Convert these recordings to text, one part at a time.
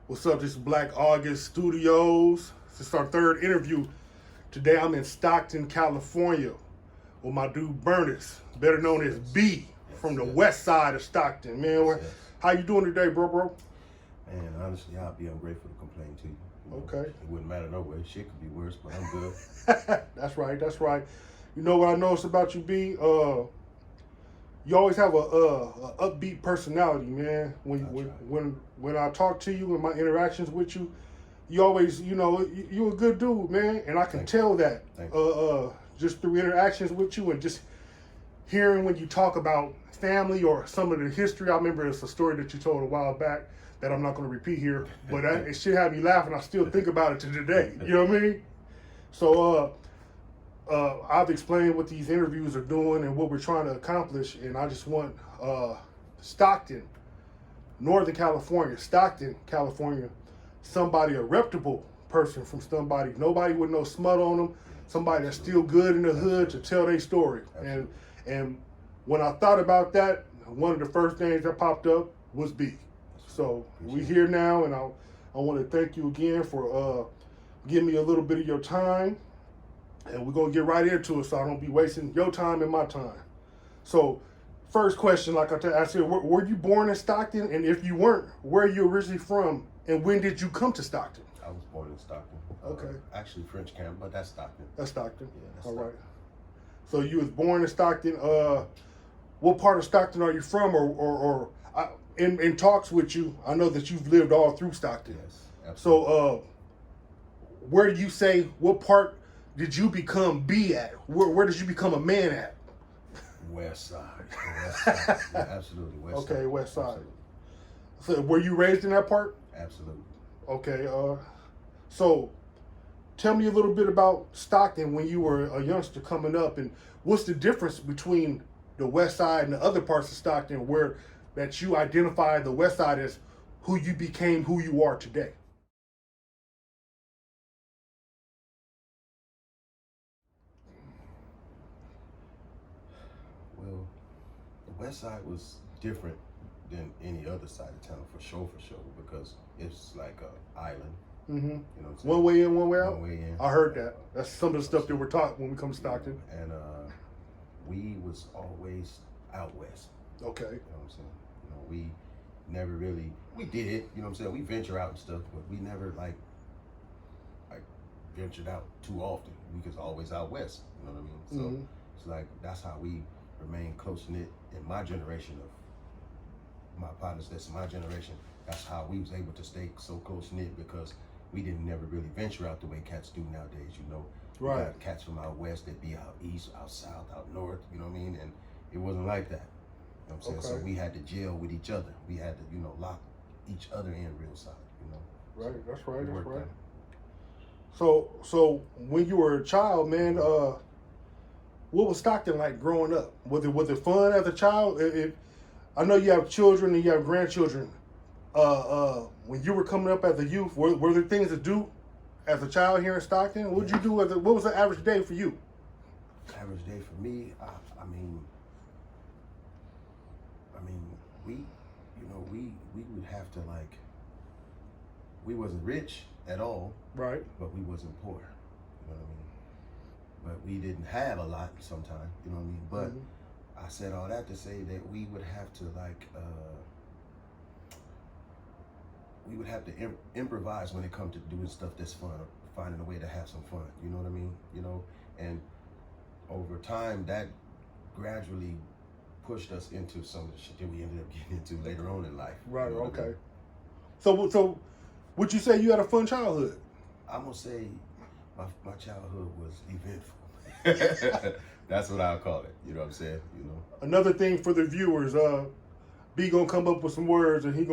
What's up? This is Black August Studios. This is our third interview. Today I'm in Stockton, California with my dude Bernice, better known as B, from the west side of Stockton. Man, how you doing today, bro? Man, honestly, I'm grateful to complain to you. Okay. It wouldn't matter no way. Shit could be worse, but I'm good. That's right. You know what I noticed about you, B? You always have a upbeat personality, man. When I talk to you and my interactions with you, you always, you're a good dude, man. And I can tell that just through interactions with you and just hearing when you talk about family or some of the history. I remember it's a story that you told a while back that I'm not going to repeat here, but it shit had me laughing. I still think about it to today. You know what I mean? So, I've explained what these interviews are doing and what we're trying to accomplish, and I just want Stockton, Northern California, somebody, a reputable person from somebody, nobody with no smut on them, somebody that's still good in the hood to tell their story. And when I thought about that, one of the first things that popped up was B. So we here now, and I want to thank you again for giving me a little bit of your time. And we're going to get right into it so I don't be wasting your time and my time. So, first question, like I said, were you born in Stockton? And if you weren't, where are you originally from? And when did you come to Stockton? I was born in Stockton. Okay. Actually, French Camp, but that's Stockton. That's Stockton? Yeah, that's All Stockton. right. So, you was born in Stockton. What part of Stockton are you from? Or in talks with you, I know that you've lived all through Stockton. Yes, absolutely. So, where do you say, what part did you become B at? Where did you become a man at? West Side. Yeah, absolutely. West Side. Okay, West Side. Absolutely. So were you raised in that part? Absolutely. Okay, so tell me a little bit about Stockton when you were a youngster coming up, and what's the difference between the West Side and the other parts of Stockton where that you identify the West Side as who you became, who you are today? Well, the West Side was different than any other side of town for sure, because it's like an island. Mm-hmm. You know what I'm saying? One way in, one way out? One way in. I heard that. That's some of the stuff that we're taught when we come to Stockton. And we was always out west. Okay. You know what I'm saying? You know, we never really, we did, you know what I'm saying? We venture out and stuff, but we never like ventured out too often. We was always out west, you know what I mean? So it's like, that's how we remain close-knit in my generation of my partners that's in my generation. That's how we was able to stay so close-knit because we didn't never really venture out the way cats do nowadays, you know? Right. We got cats from out west that be out east, out south, out north, you know what I mean? And it wasn't like that. You know what I'm saying? Okay. So we had to gel with each other. We had to, lock each other in real solid, you know? Right, that's right, We that's worked right. on it. So when you were a child, man, what was Stockton like growing up? Was it fun as a child? I know you have children and you have grandchildren. When you were coming up as a youth, were there things to do as a child here in Stockton? What did you do? What was the average day for you? Average day for me, I mean, we would have to we wasn't rich at all, Right. but we wasn't poor, you know what I mean? But we didn't have a lot sometimes, you know what I mean? But I said all that to say that we would have to improvise when it comes to doing stuff that's fun, or finding a way to have some fun, you know what I mean? You know, and over time that gradually pushed us into some of the shit that we ended up getting into later on in life. Right. You know what I Okay. mean? So would you say you had a fun childhood? I'm gonna say my childhood was eventful. That's what I'll call it. You know what I'm saying? You know. Another thing for the viewers, B gonna come up with some words, and he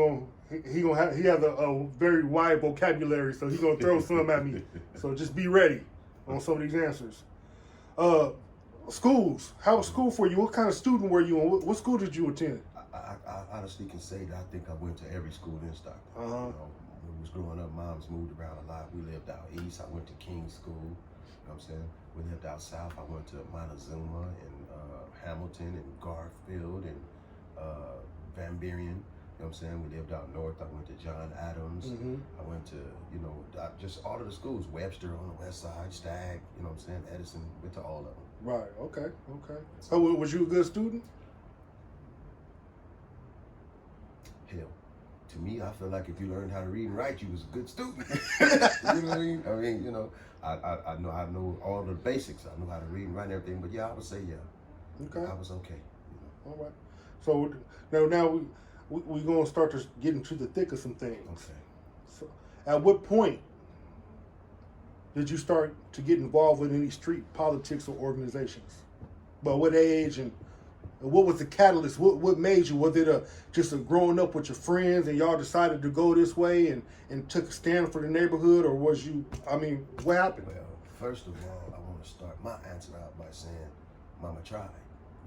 has a very wide vocabulary, so he gonna throw some at me. So just be ready on some of these answers. Schools. How was school for you? What kind of student were you, and what school did you attend? I honestly can say that I think I went to every school in Stockton. Uh-huh. You know, when we was growing up, moms moved around a lot. We lived out east. I went to King's School. You know what I'm saying? We lived out south. I went to Montezuma and Hamilton and Garfield and Van Buren. know what I'm saying? We lived out north. I went to John Adams. I went to, just all of the schools. Webster on the west side, Stagg, you know what I'm saying? Edison, went to all of them. Right, okay. So was you a good student? Hell, to me, I feel like if you learned how to read and write, you was a good student. You know what I mean? I know all the basics. I know how to read and write and everything, but yeah, I would say yeah. Okay. I was okay. All right. So now we're going to start to get into the thick of some things. Okay. So at what point did you start to get involved with any street politics or organizations? But what age and what was the catalyst? What made you? Was it just a growing up with your friends and y'all decided to go this way and took a stand for the neighborhood, or was you? I mean, what happened? Well, first of all, I want to start my answer out by saying, Mama tried.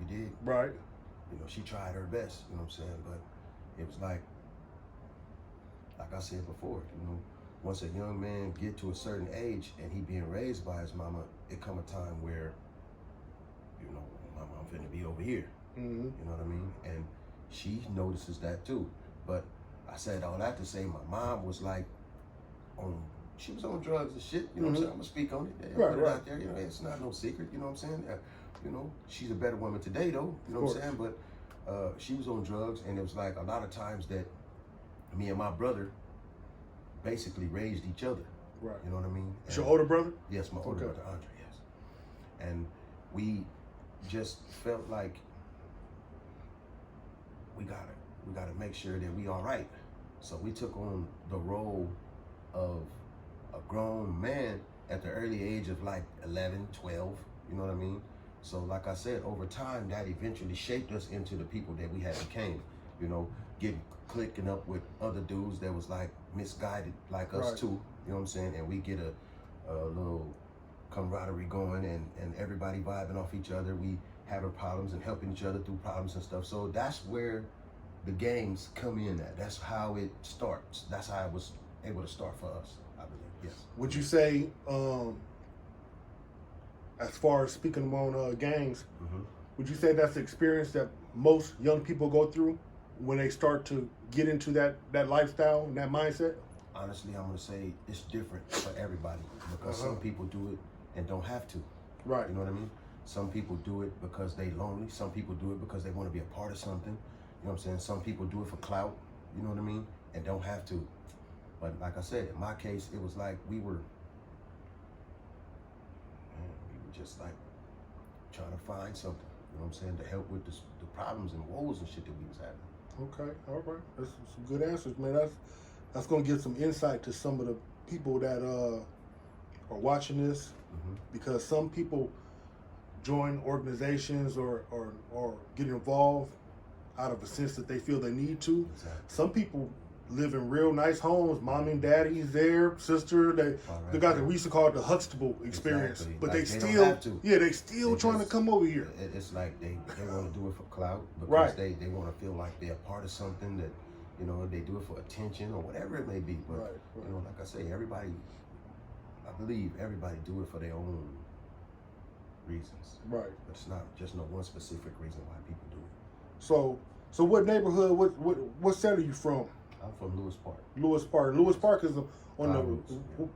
You did. Right. She tried her best. You know what I'm saying? But it was like I said before. Once a young man get to a certain age and he being raised by his mama, it come a time where, Mama, I'm finna be over here. You know what I mean? And she notices that too. But I said all that to say my mom was like she was on drugs and shit. You know what I'm saying? I'm gonna speak on it. Yeah, put it out there. It's not no secret. You know what I'm saying? She's a better woman today though. You know what I'm saying? But she was on drugs, and it was like a lot of times that me and my brother basically raised each other. Right. You know what I mean? Is your older brother? Yes, my older brother, Andre, yes. And we just felt like we gotta make sure that we all right. So we took on the role of a grown man at the early age of like 11, 12, you know what I mean? So like I said, over time, that eventually shaped us into the people that we had became, clicking up with other dudes that was like misguided like us too, you know what I'm saying? And we get a little camaraderie going and everybody vibing off each other. We having problems and helping each other through problems and stuff. So that's where the games come in at. That's how it starts. That's how it was able to start for us, I believe, yes. Would you say, as far as speaking on gangs, would you say that's the experience that most young people go through when they start to get into that lifestyle and that mindset? Honestly, I'm going to say it's different for everybody because some people do it and don't have to. Right. You know what I mean? Some people do it because they lonely. Some people do it because they want to be a part of something. You know what I'm saying? Some people do it for clout, you know what I mean? And don't have to. But like I said, in my case, it was like we were just like trying to find something, you know what I'm saying, to help with the problems and woes and shit that we was having. Okay, all right. That's some good answers, man. That's going to give some insight to some of the people that are watching this, because some people join organizations or get involved out of a sense that they feel they need to. Exactly. Some people live in real nice homes. Mommy and daddy's there, sister. They got we used to call it the Huxtable experience. Exactly. But like they still, they still trying to come over here. It's like they want to do it for clout because they want to feel like they're a part of something that, they do it for attention or whatever it may be. But, like I say, I believe everybody do it for their own reasons. Right. But it's not just no one specific reason why people do it. So what neighborhood, what set are you from? I'm from Lewis Park. Lewis Park. Lewis Park is on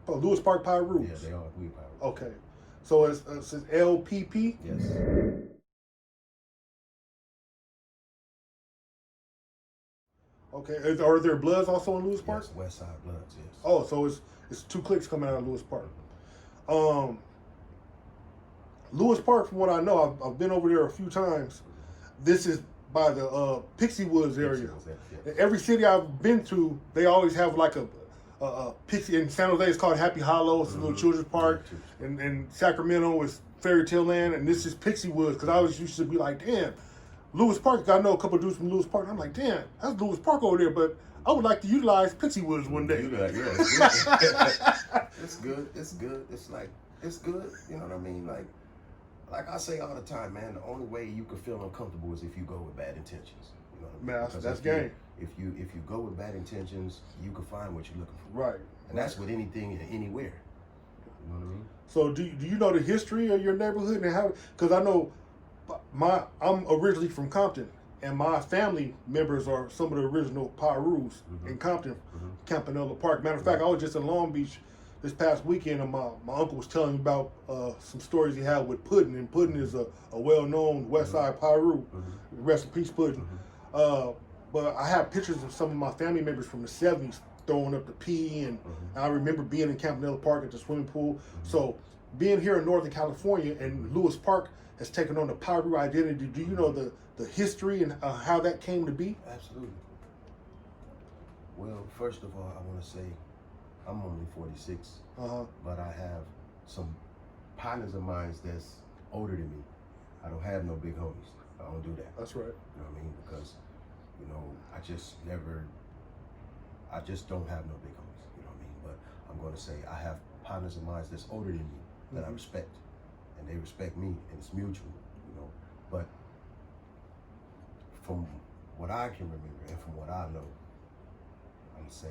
Lewis Park Pie Roots. Yeah, they are. We Pie Roots. Okay. So it's LPP? Yes. Okay. Are there Bloods also in Lewis Park? Yes, West Side Bloods, yes. Oh, so it's two cliques coming out of Lewis Park. Lewis Park, from what I know, I've been over there a few times. This is by the Pixie Woods area. Yes. Every city I've been to, they always have like a Pixie. In San Jose, it's called Happy Hollow. It's a little children's park. And Sacramento is Fairy Tale Land, and this is Pixie Woods. Because I always used to be like, damn, Lewis Park. I know a couple of dudes from Lewis Park. I'm like, damn, that's Lewis Park over there. But I would like to utilize Pixie Woods one day. It's good. It's good. It's like, it's good. You know what I mean? Like I say all the time, man, the only way you can feel uncomfortable is if you go with bad intentions. You know what I mean? Man, that's game. If you go with bad intentions, you can find what you're looking for. Right. And that's with anything and anywhere. You know what I mean? So do you know the history of your neighborhood and how? Because I know I'm originally from Compton, and my family members are some of the original Pirus in Compton, Campanella Park. Matter of fact, I was just in Long Beach this past weekend, and my uncle was telling me about some stories he had with Puddin', and Puddin' is a well-known West Side Piru. Rest in peace, Puddin'. But I have pictures of some of my family members from the 70s throwing up the pee, and I remember being in Campanella Park at the swimming pool. So being here in Northern California, and Lewis Park has taken on the Piru identity, do you know the history and how that came to be? Absolutely. Well, first of all, I want to say I'm only 46, but I have some partners of mine that's older than me. I don't have no big homies. I don't do that. That's right. You know what I mean? Because, I just don't have no big homies. You know what I mean? But I'm going to say I have partners of mine that's older than me that I respect, and they respect me, and it's mutual. But from what I can remember and from what I know, I'm gonna say,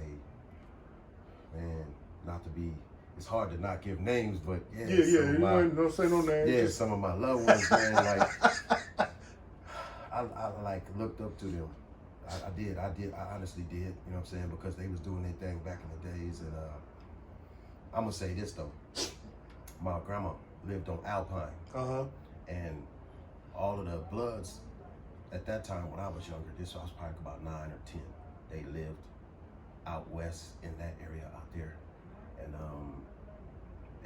man, not to be, it's hard to not give names, but don't say no names. Yeah, some of my loved ones, man, like, I like looked up to them. I honestly did, you know what I'm saying, because they was doing their thing back in the days, and I'm gonna say this though, my grandma lived on Alpine, and all of the Bloods at that time when I was younger, I was probably about 9 or 10, they lived out west in that area out there, and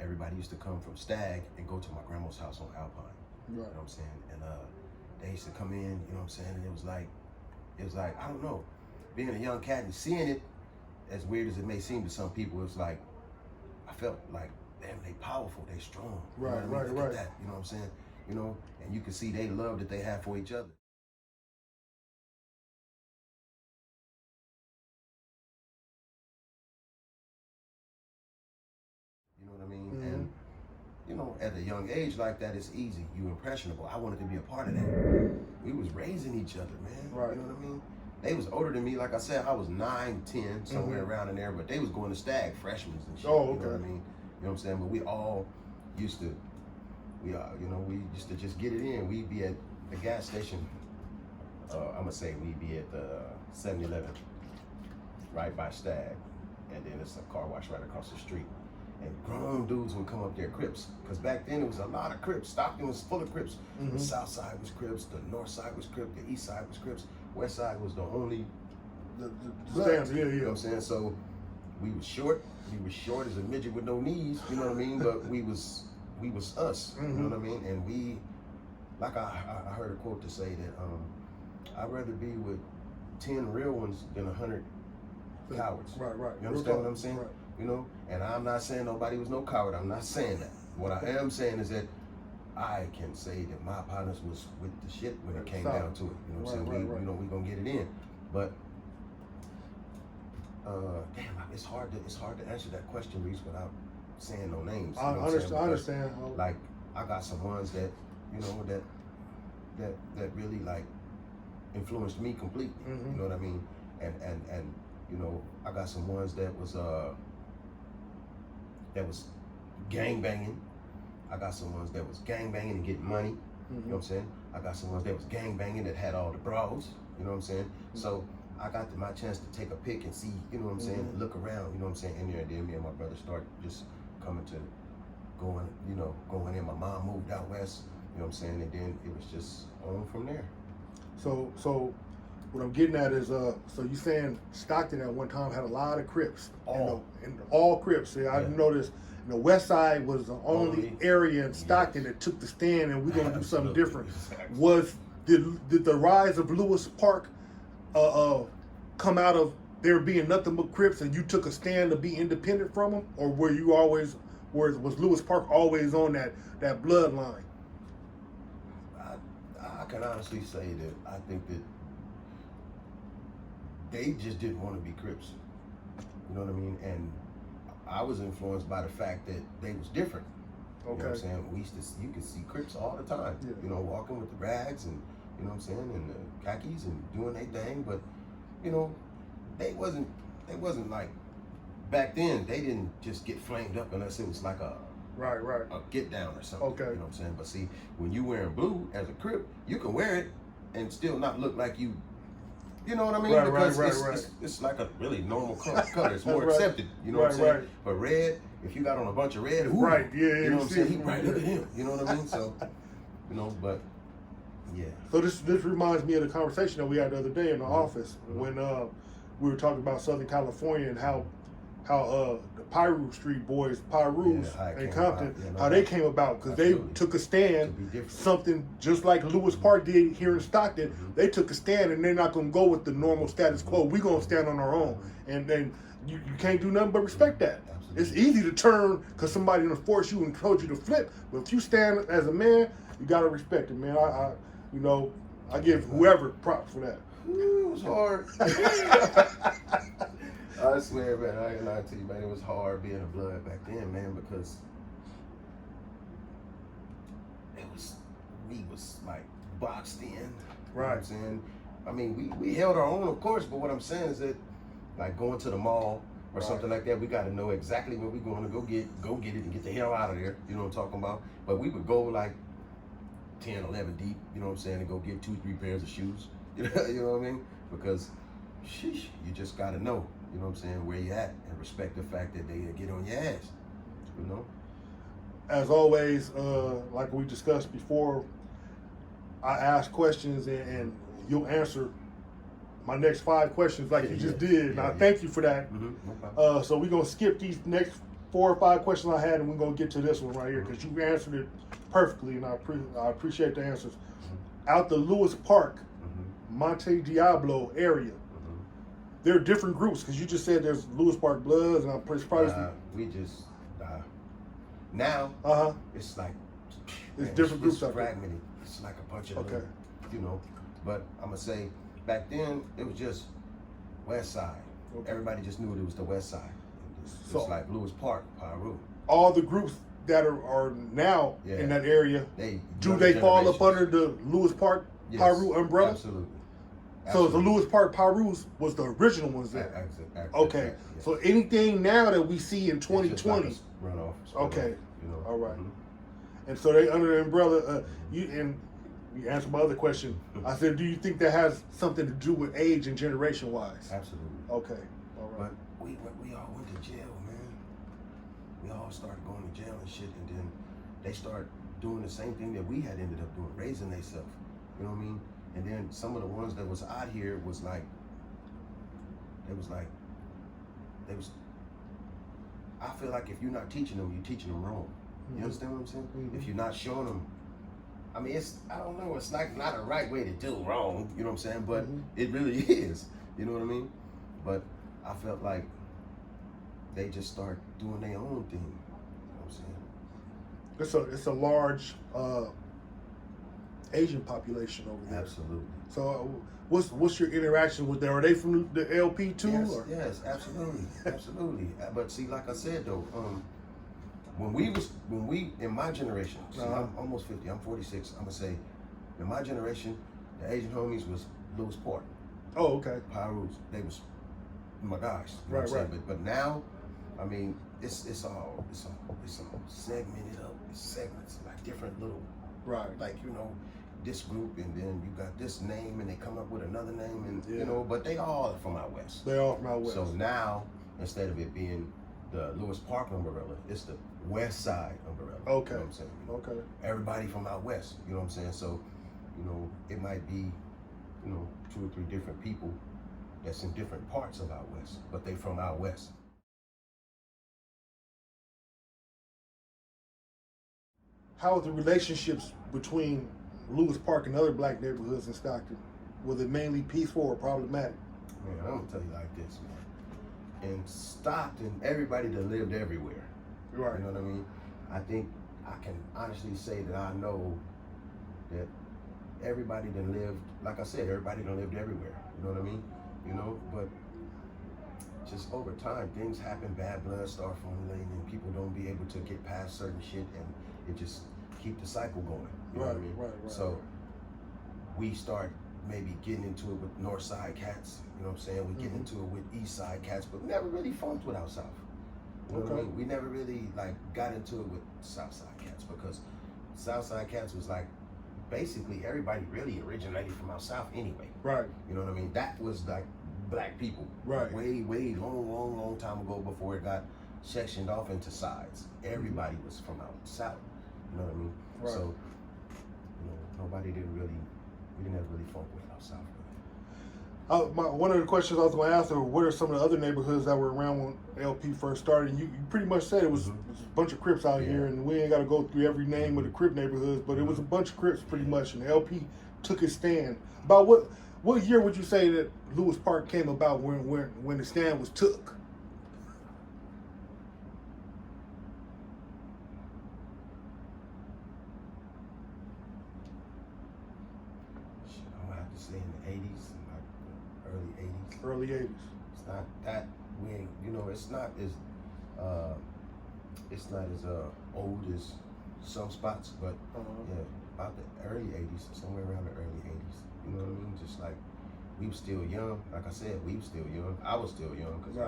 everybody used to come from Stag and go to my grandma's house on Alpine. You know what I'm saying? And they used to come in, you know what I'm saying, and it was like, I don't know, being a young cat and seeing it, as weird as it may seem to some people, it's like, I felt like, damn, they powerful, they strong. You know what I mean? Look at that, you know what I'm saying? And you can see they love that they have for each other. You know what I mean? And, at a young age like that, it's easy. You impressionable. I wanted to be a part of that. We was raising each other, man. Right. You know what I mean? They was older than me. Like I said, I was 9, 10, somewhere around in there, but they was going to Stag, freshmen and shit. Oh, okay. You know what I mean? You know what I'm saying? But we all used to, we used to just get it in. We'd be at the gas station. I'm gonna say we'd be at the 7-Eleven, right by Stag, and then it's a car wash right across the street. And grown dudes would come up there, Crips, because back then it was a lot of Crips. Stockton was full of Crips. The south side was Crips, the north side was Crips, the east side was Crips, west side was the only Bloods. You know what I'm saying? So we was short as a midget with no knees, you know what I mean? But we was us, you know what I mean? And we, like I heard a quote to say that I'd rather be with 10 real ones than 100 cowards. Right. You understand what I'm saying? Right. And I'm not saying nobody was no coward. I'm not saying that. What I am saying is that I can say that my partners was with the shit when it came down to it. You know what I'm saying? We gonna get it in. But damn, it's hard to answer that question, Reese, without saying no names. I understand. Like, I got some ones that, that really like influenced me completely. You know what I mean? And I got some ones that was gang banging. I got some ones that was gang banging and getting money. You know what I'm saying? I got some ones that was gang banging that had all the bras. You know what I'm saying? So I got my chance to take a pic and see, you know what I'm saying, and look around, you know what I'm saying, in there. And then me and my brother start just coming to going in. My mom moved out west, you know what I'm saying, and then it was just on from there. So what I'm getting at is, so you saying Stockton at one time had a lot of Crips, all Crips. See, I noticed, West Side was the only area in Stockton that took the stand, and we're gonna do something different. Did the rise of Lewis Park come out of there being nothing but Crips, and you took a stand to be independent from them, or were you always, was Lewis Park always on that bloodline? I can honestly say that I think that they just didn't want to be Crips. You know what I mean? And I was influenced by the fact that they was different. You know what I'm saying? You could see Crips all the time. Yeah. Walking with the rags and, you know what I'm saying, and the khakis and doing their thing. But, they wasn't like, back then, they didn't just get flamed up unless it was like a a get down or something. Okay. You know what I'm saying? But see, when you wearing blue as a Crip, you can wear it, and still not look like you. You know what I mean? Right, Because it's like a really normal color. It's more Right. accepted. You know what I'm saying? Right. But red, if you got on a bunch of red, ooh, Right, yeah, you know what I'm saying? He it. right, look at him. You know what I mean? So, you know, but yeah. So this reminds me of the conversation that we had the other day in the office when we were talking about Southern California and how the Piru Street Boys, Pirus in Compton, how they came about because they took a stand, something just like Lewis Park did here in Stockton. They took a stand and they're not going to go with the normal status quo. We're going to stand on our own, and then you can't do nothing but respect that. It's easy to turn because somebody gonna force you and told you to flip, but if you stand as a man, you gotta respect it, man. I give whoever props for that. Ooh, it was hard. I swear, man, I ain't lying to you, man. It was hard being a blood back then, man, because we was like boxed in. You know what I'm saying? I mean, we held our own, of course, but what I'm saying is that, like going to the mall or something like that, we got to know exactly where we're going to go get it and get the hell out of there. You know what I'm talking about? But we would go like 10, 11 deep, you know what I'm saying, and go get 2, 3 pairs of shoes. You know what I mean? Because, sheesh, you just got to know, you know what I'm saying, where you at and respect the fact that they get on your ass, you know? As always, like we discussed before, I ask questions and you'll answer my next 5 questions like you just did, and I thank you for that. No so we're going to skip these next 4 or 5 questions I had, and we're going to get to this one right here because you answered it perfectly, and I appreciate the answers. Out the Lewis Park, Monte Diablo area, there are different groups because you just said there's Lewis Park Bloods, and I'm pretty surprised. We just, now, it's like, it's different groups out there. Fragmented. It's like a bunch of little, you know, but I'm going to say, back then, it was just West Side. Everybody just knew it was the West Side. It's like Lewis Park, Piru. All the groups that are now in that area, do they fall up under the Lewis Park, Piru umbrella? Absolutely. So the Lewis Park Pirus was the original ones there. Okay. So anything now that we see in 2020, run off. Okay. You know. All right. And so they under the umbrella. You answered my other question. I said, do you think that has something to do with age and generation wise? Absolutely. Okay. All right. But we all went to jail, man. We all started going to jail and shit, and then they start doing the same thing that we had ended up doing, raising themselves. You know what I mean? And then some of the ones that was out here was like, I feel like if you're not teaching them, you're teaching them wrong. You understand what I'm saying? If you're not showing them, I mean, I don't know, it's like not a right way to do wrong, you know what I'm saying? But it really is, you know what I mean? But I felt like they just start doing their own thing, you know what I'm saying? It's a large Asian population over there. Absolutely. So what's your interaction with them? Are they from the LP too? Yes, absolutely, absolutely. But see, like I said though, when we in my generation, see, I'm almost 50, I'm 46, I'm gonna say, in my generation, the Asian homies was Lewis Park. Oh, okay. Pirus, they was my guys. You know what I'm saying? But now, I mean, it's all segmented up. It's segments, like different little, like, you know, this group, and then you got this name, and they come up with another name, and you know, but they all from out west. They all from out west. So now, instead of it being the Lewis Park umbrella, it's the West Side umbrella. Okay. You know what I'm saying? Okay. Everybody from out west. You know what I'm saying? So, you know, it might be, you know, 2 or 3 different people that's in different parts of out west, but they from out west. How are the relationships between Lewis Park and other black neighborhoods in Stockton? Was it mainly peaceful or problematic? Man, I'm gonna tell you like this, man. In Stockton, everybody that lived everywhere. Right. You know what I mean? I think I can honestly say that I know that everybody that lived, like I said, everybody that lived everywhere. You know what I mean? You know, but just over time, things happen, bad blood start formulating, and people don't be able to get past certain shit, and it just keep the cycle going. You know what I mean? Right. So we start maybe getting into it with North Side cats. You know what I'm saying? We get into it with East Side cats, but we never really funked with our South. You know what I mean? We never really like got into it with South Side cats because South Side cats was like basically everybody really originated from out south anyway. Right. You know what I mean? That was like black people. Right. Way long time ago before it got sectioned off into sides. Everybody was from out south. You know what I mean? Right. So, nobody we didn't have really folk with out south. One of the questions I was going to ask her, what are some of the other neighborhoods that were around when LP first started? And you pretty much said it was a bunch of Crips out here, and we ain't got to go through every name of the Crip neighborhoods, but it was a bunch of Crips pretty much, and LP took his stand. About what year would you say that Lewis Park came about when the stand was took? I would have to say in the 80s, like early 80s. Early 80s. It's not that we ain't, it's not as old as some spots, but yeah, about the early 80s, somewhere around the early 80s. You know what I mean? Just like we were still young. Like I said, we were still young. I was still young because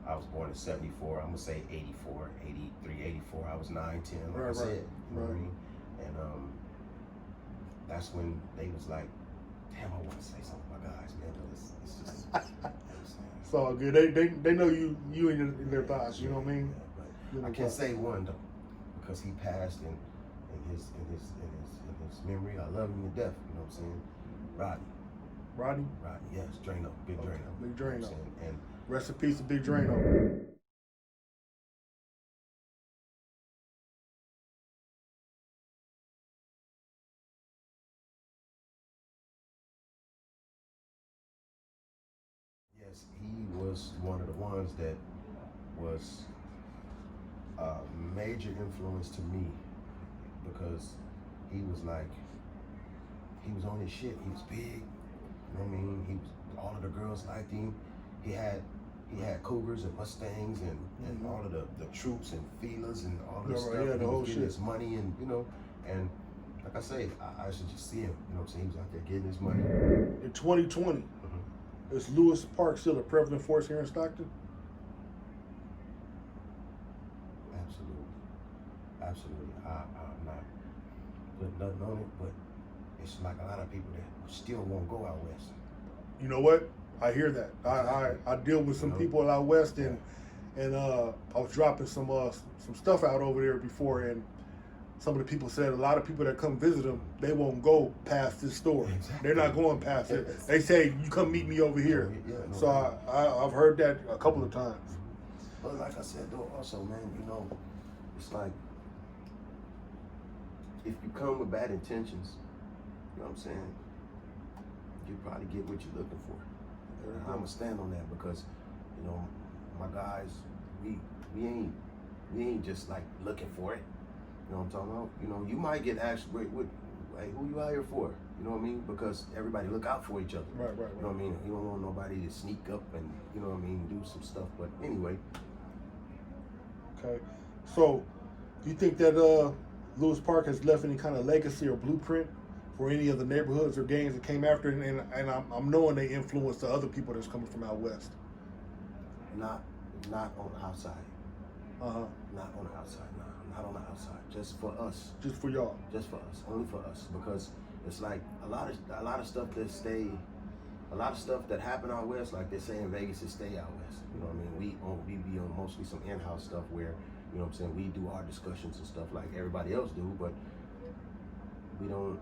I was born in 74. I'm gonna say 84, 83, 84. I was 9, 10. Like I said, you know what I mean? And that's when they was like, damn, I want to say something to my guys, man. But it's just. It's all good. They know you in their thoughts. You know what I mean? Yeah, I can't say one though, because he passed in his memory. I love him to death. You know what I'm saying? Rodney, yes, Drano, Big Drano. Big Drano. You know what I'm saying? And rest in peace to Big Drano. yes, he was one of the ones that was a major influence to me, because he was on his shit. He was big. You know what I mean? All of the girls liked him. He had Cougars and Mustangs and all of the troops and feelers and all of this stuff. Yeah, he the whole was getting shit. his money and and like I say, I should just see him. You know what I'm saying? He was out there getting his money. In 2020, is Lewis Park still a prevalent force here in Stockton? Absolutely. I'm not putting nothing on it, but it's like a lot of people that still won't go out west. You know what? I hear that. I deal with some people out west, and I was dropping some stuff out over there before, and some of the people said a lot of people that come visit them, they won't go past this store. Exactly. They're not going past it. They say, you come meet me over here. So I've heard that a couple of times. But like I said though, also man, it's like if you come with bad intentions, you know what I'm saying, you probably get what you're looking for. And I'm gonna stand on that because, my guys, we ain't just like looking for it. You know what I'm talking about? You might get asked, wait, hey, who you out here for? You know what I mean? Because everybody look out for each other. Right. You know what I mean? You don't want nobody to sneak up and, you know what I mean, do some stuff. But anyway. Okay. So, do you think that Lewis Park has left any kind of legacy or blueprint for any of the neighborhoods or gangs that came after it? And I'm knowing they influenced the other people that's coming from out west. Not on the outside. Not on the outside. No, not on the outside. Just for us. Just for y'all. Just for us. Only for us. Because it's like a lot of stuff that happen out west, like they say in Vegas, it stay out west. You know what I mean? We be on mostly some in-house stuff where, you know what I'm saying, we do our discussions and stuff like everybody else do, but we don't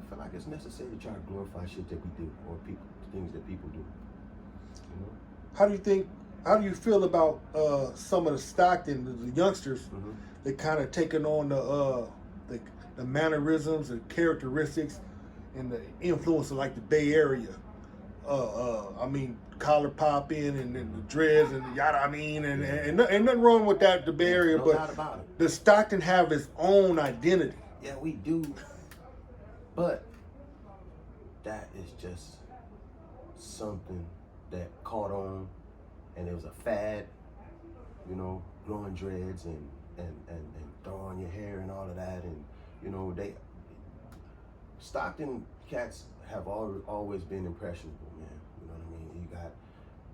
feel like it's necessary to try to glorify shit that we do or things that people do. How do you feel about some of the Stockton, the youngsters, they kind of taking on the mannerisms and characteristics and the influence of like the Bay Area? I mean, collar popping and the dreads and yada, and nothing wrong with that, the Bay Area, but the Stockton have its own identity. Yeah, we do, but that is just something that caught on, and it was a fad, growing dreads and throwing your hair and all of that, and Stockton cats have always been impressionable, man. You know what I mean? You got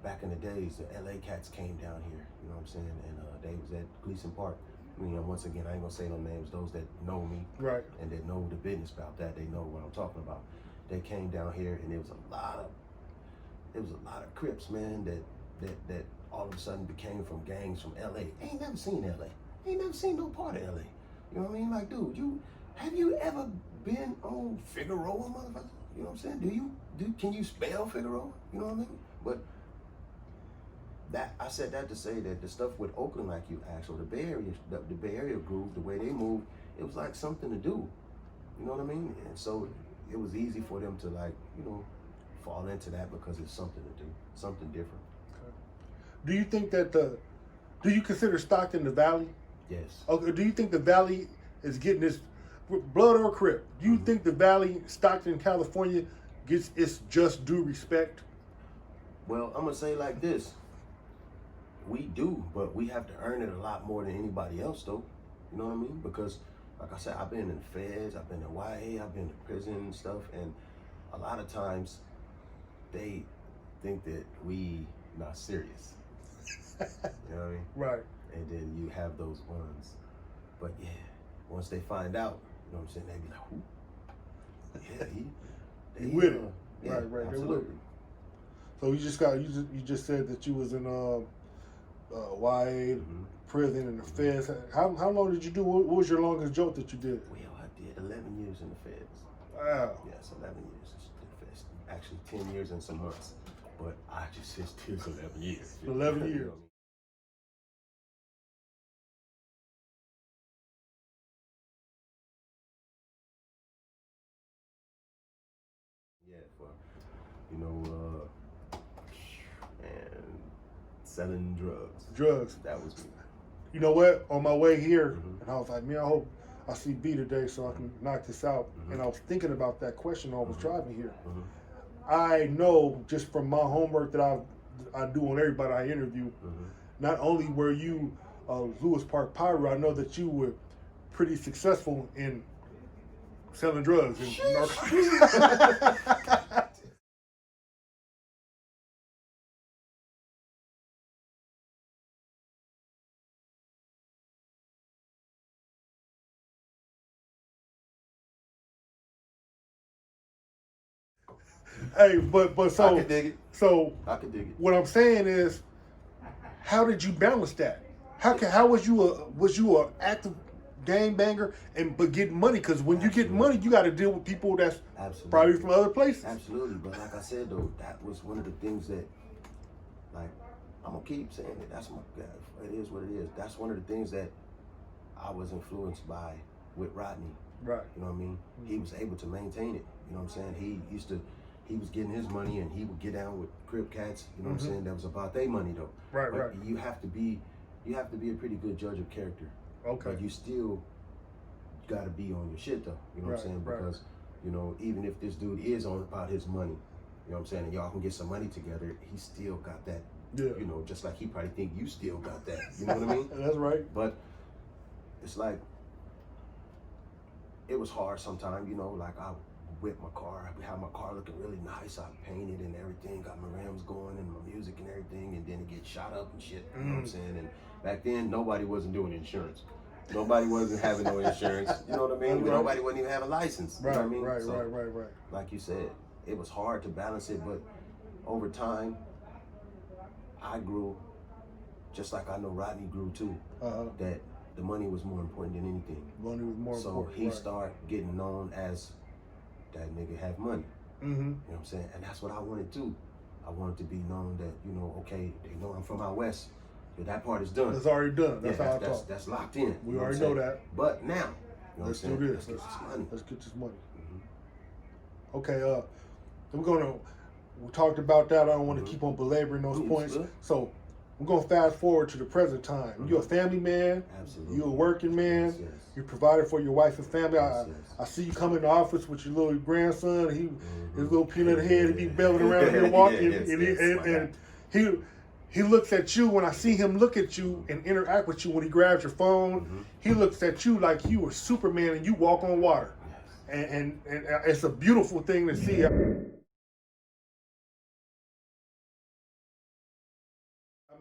back in the days, the LA cats came down here. You know what I'm saying? And they was at Gleason Park. You once again, I ain't gonna say no names. Those that know me, right, and that know the business about that, they know what I'm talking about. They came down here, and there was a lot of Crips, man, that all of a sudden became from gangs from LA. Ain't never seen LA. Ain't never seen no part of LA. You know what I mean? Like, dude, have you ever been on Figueroa, motherfucker? You know what I'm saying? Can you spell Figueroa? You know what I mean? But I said that to say that the stuff with Oakland, like you asked, or the Bay Area groove, the way they move, it was like something to do. You know what I mean? And so it was easy for them to, like, fall into that because it's something to do, something different. Okay. Do you think that do you consider Stockton the Valley? Yes. Okay. Do you think the Valley is getting this blood or Crip? Do you think the Valley, Stockton, California, gets its just due respect? Well, I'm gonna say like this. We do, but we have to earn it a lot more than anybody else, though. You know what I mean? Because, like I said, I've been in the feds, I've been in YA, I've been in prison and stuff, and a lot of times they think that we not serious. You know what I mean? Right. And then you have those ones. But yeah, once they find out, you know what I'm saying, they be like, "Who? Yeah, He with it." Yeah, right, absolutely. So you just said that you was in YA, prison, and the feds. How long did you do? What was your longest joke that you did? Well, I did 11 years in the feds. Wow. Yes, 11 years in the feds. Actually, 10 years and some months. But I just said still 11 years. 11 years. Yeah, for, and selling drugs. Drugs. That was me. You know what? On my way here, and I was like, man, I hope I see B today so I can knock this out. And I was thinking about that question while I was driving here. I know just from my homework that I do on everybody I interview, not only were you Lewis Park Pyro, I know that you were pretty successful in selling drugs and narcotics. Hey, but so I can dig it. So I can dig it. What I'm saying is, how did you balance that? How was you a active game banger but getting money? Because when you get money, you got to deal with people that's probably from other places. Absolutely, but like I said though, that was one of the things that, like, I'm gonna keep saying it. It is what it is. That's one of the things that I was influenced by with Rodney. Right. You know what I mean? He was able to maintain it. You know what I'm saying? He was getting his money and he would get down with Crip cats, you know what I'm saying? That was about their money though. Right, but right. You have to be a pretty good judge of character. Okay. But you still gotta be on your shit though. You know what I'm saying? Because, even if this dude is on about his money, you know what I'm saying, and y'all can get some money together, he still got that, just like he probably think you still got that. You know what I mean? That's right. But it's like, it was hard sometimes, like I whip my car, I have my car looking really nice, I painted and everything, got my rims going and my music and everything, and then it gets shot up and shit, you know what I'm saying? And back then, nobody wasn't doing insurance. Nobody wasn't having no insurance, you know what I mean? Right. Nobody wasn't even having a license, right, you know what I mean? Right, so, right. Like you said, it was hard to balance it, but over time, I grew, just like I know Rodney grew too, that the money was more important than anything. Money was more important. So he started getting known as that nigga have money. You know what I'm saying? And that's what I wanted too. I wanted to be known that, okay, they know I'm from out west. So that part is done. It's already done. That's how I talk. That's locked in. We already know that. But now, let's do this. Let's get this money. Let's get this money. Okay, we talked about that. I don't want to keep on belaboring those points. So we're going to fast forward to the present time. You're a family man. Absolutely. You're a working man. Yes. You're provided for your wife and family. Yes. I see you come in the office with your little grandson. His little peanut head. He be belling around here walking. And he looks at you. When I see him look at you and interact with you when he grabs your phone, he looks at you like you were Superman and you walk on water. And it's a beautiful thing to see. I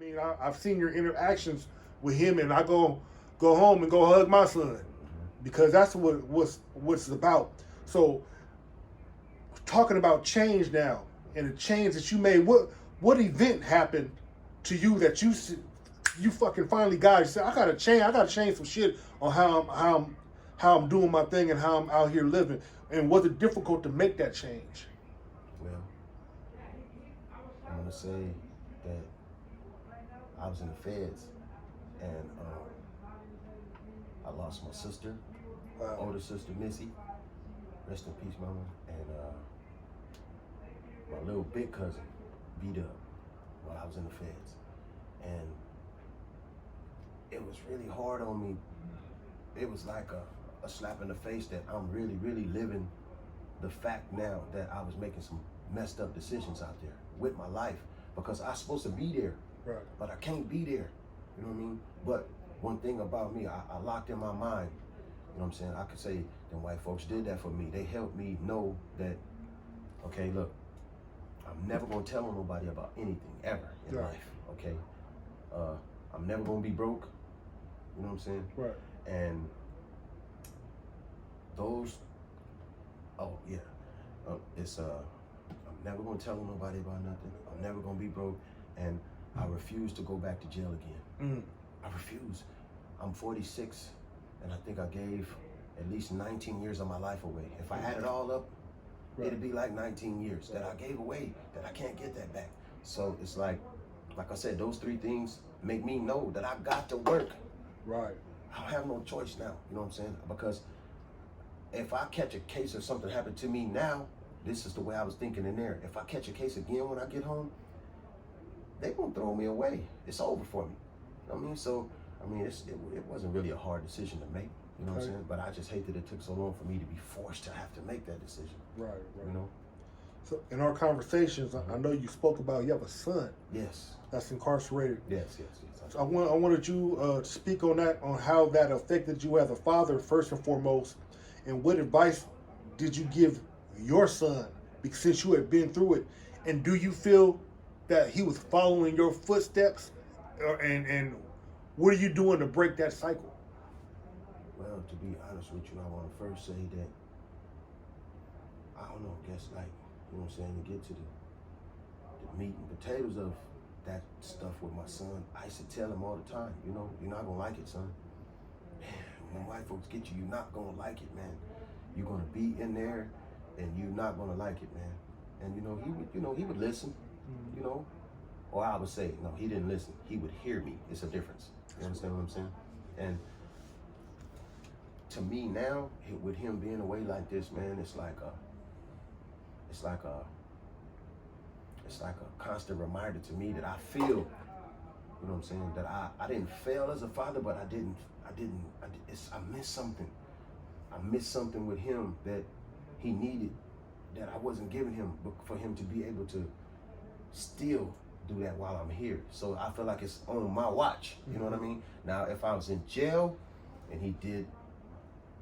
mean, I've seen your interactions with him, and I go go home and go hug my son, because that's what's it's about. So, talking about change now and the change that you made, what event happened to you that you fucking finally got? You said, I gotta change some shit on how I'm doing my thing and how I'm out here living. And was it difficult to make that change? Well, I'm gonna say that I was in the feds, and I lost my sister, older sister Missy, rest in peace, mama, and my little big cousin beat up while I was in the feds, and it was really hard on me. It was like a slap in the face that I'm really, really living the fact now that I was making some messed up decisions out there with my life, because I'm supposed to be there, right, but I can't be there. You know what I mean? But one thing about me, I locked in my mind, you know what I'm saying? I could say them white folks did that for me. They helped me know that, okay, look, I'm never gonna tell nobody about anything ever in life, okay? I'm never gonna be broke, you know what I'm saying? Right. And those, I'm never gonna tell nobody about nothing. I'm never gonna be broke, and I refuse to go back to jail again. I refuse. I'm 46, and I think I gave at least 19 years of my life away. If I add it all up, it'd be like 19 years that I gave away, that I can't get that back. So it's like I said, those three things make me know that I got to work. Right. I have no choice now, you know what I'm saying? Because if I catch a case or something happened to me now, this is the way I was thinking in there. If I catch a case again when I get home, they won't throw me away. It's over for me. You know what I mean? So, I mean, it wasn't really a hard decision to make, you know what I'm saying? But I just hate that it took so long for me to be forced to have to make that decision. Right. You know? So, in our conversations, I know you spoke about you have a son. Yes. That's incarcerated. Yes. So I wanted you to speak on that, on how that affected you as a father, first and foremost, and what advice did you give your son, because since you had been through it, and do you feel that he was following your footsteps, and what are you doing to break that cycle? Well, to be honest with you, I want to first say that, I don't know, I guess like, you know what I'm saying, to get to the meat and potatoes of that stuff with my son, I used to tell him all the time, you know, you're not going to like it, son. Man, when white folks get you, you're not going to like it, man. You're going to be in there, and you're not going to like it, man. And, he would listen, you know, or I would say, no, he didn't listen. He would hear me. It's a difference. You understand what I'm saying? And to me now, with him being away like this, man, it's like a constant reminder to me that I feel, you know what I'm saying, that I didn't fail as a father, but I missed something. I missed something with him that he needed, that I wasn't giving him, but for him to be able to still do that while I'm here. So I feel like it's on my watch, you know what I mean? Now, if I was in jail and he did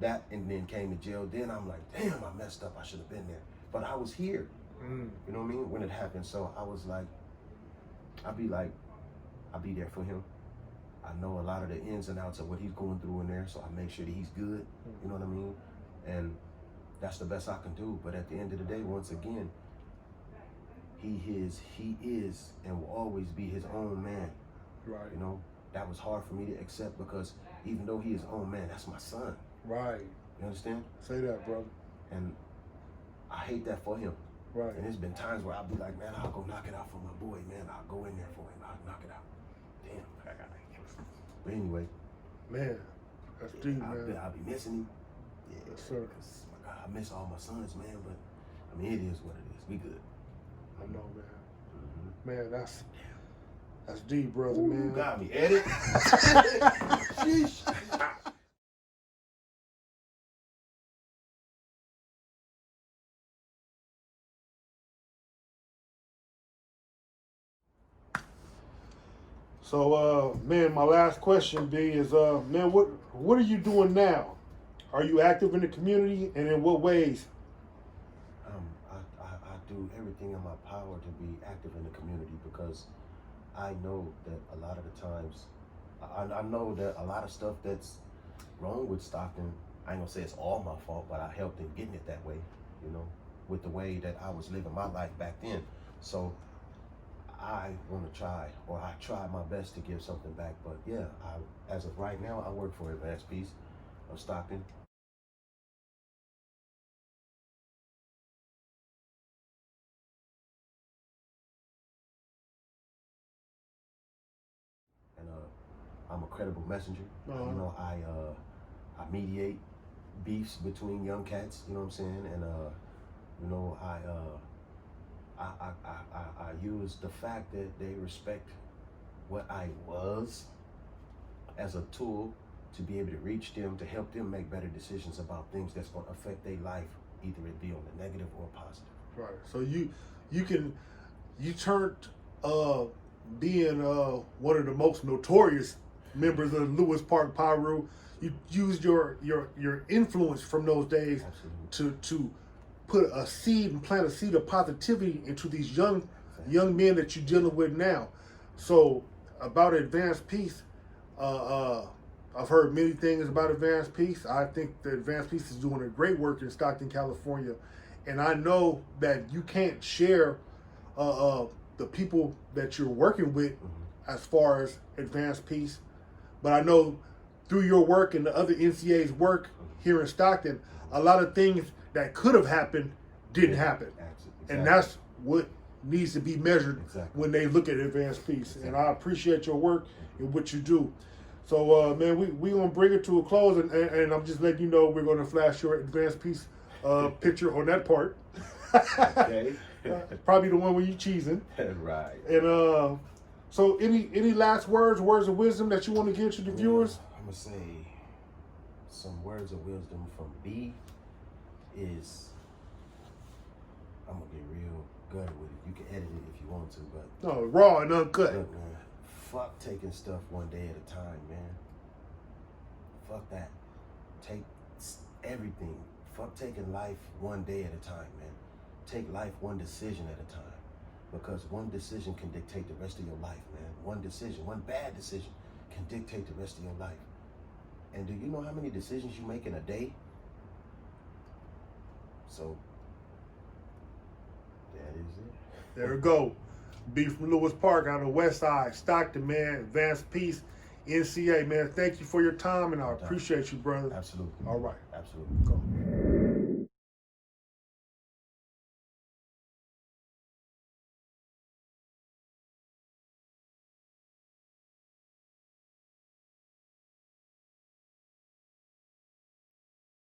that and then came to jail, then I'm like, damn, I messed up. I should have been there. But I was here, you know what I mean, when it happened. So I was like, I'll be there for him. I know a lot of the ins and outs of what he's going through in there, so I make sure that he's good, you know what I mean? And that's the best I can do. But at the end of the day, once again, he is and will always be his own man. Right. You know, that was hard for me to accept, because even though he is his own man, that's my son. Right. You understand? Say that, brother. And I hate that for him. Right. And there's been times where I'll be like, man, I'll go knock it out for my boy, man. I'll go in there for him. I'll knock it out. Damn, I got it. But anyway. Man, that's deep, man. I'll be missing him. Yeah, yes, sir. Because, my God, I miss all my sons, man. But, I mean, it is what it is. We good. I know, man. Man, that's deep, brother, man. You got me. Edit. Sheesh. So, man, my last question, B, is, man, what are you doing now? Are you active in the community, and in what ways? I do everything in my power to be active in the community, because I know that a lot of the times I know that a lot of stuff that's wrong with Stockton, I ain't gonna say it's all my fault, but I helped in getting it that way, you know, with the way that I was living my life back then. So I want to try, or I try my best to give something back. But yeah, as of right now, I work for Advanced Peace of Stockton. And I'm a credible messenger. You know, I mediate beefs between young cats. You know what I'm saying? And you know, I use the fact that they respect what I was as a tool to be able to reach them, to help them make better decisions about things that's going to affect their life, either it be on the negative or positive. Right. So you turned being one of the most notorious members of Lewis Park Pyru. You used your influence from those days to put a seed and plant a seed of positivity into these young men that you're dealing with now. So about Advanced Peace, I've heard many things about Advanced Peace. I think that Advanced Peace is doing a great work in Stockton, California, and I know that you can't share the people that you're working with as far as Advanced Peace, but I know through your work and the other NCA's work here in Stockton, a lot of things that could have happened didn't happen. Exactly. And that's what needs to be measured when they look at Advanced Peace. And I appreciate your work and what you do. So, man, we going to bring it to a close, and I'm just letting you know we're going to flash your Advanced Peace picture on that part. Okay. Probably the one where you cheesing. Right. And so any last words of wisdom that you want to give to the viewers? I'm going to say some words of wisdom from B is, I'm going to get real gutted with it. You can edit it if you want to, but... No, raw and uncut. Look, man, fuck taking stuff one day at a time, man. Fuck that. Take everything. Fuck taking life one day at a time, man. Take life one decision at a time. Because one decision can dictate the rest of your life, man. One decision, one bad decision can dictate the rest of your life. And do you know how many decisions you make in a day? So, that is it. There we go. B from Lewis Park out of West Side, Stockton, man. Advanced Peace, NCA, man. Thank you for your time, and I appreciate you, brother. Absolutely. All right. Absolutely. Go.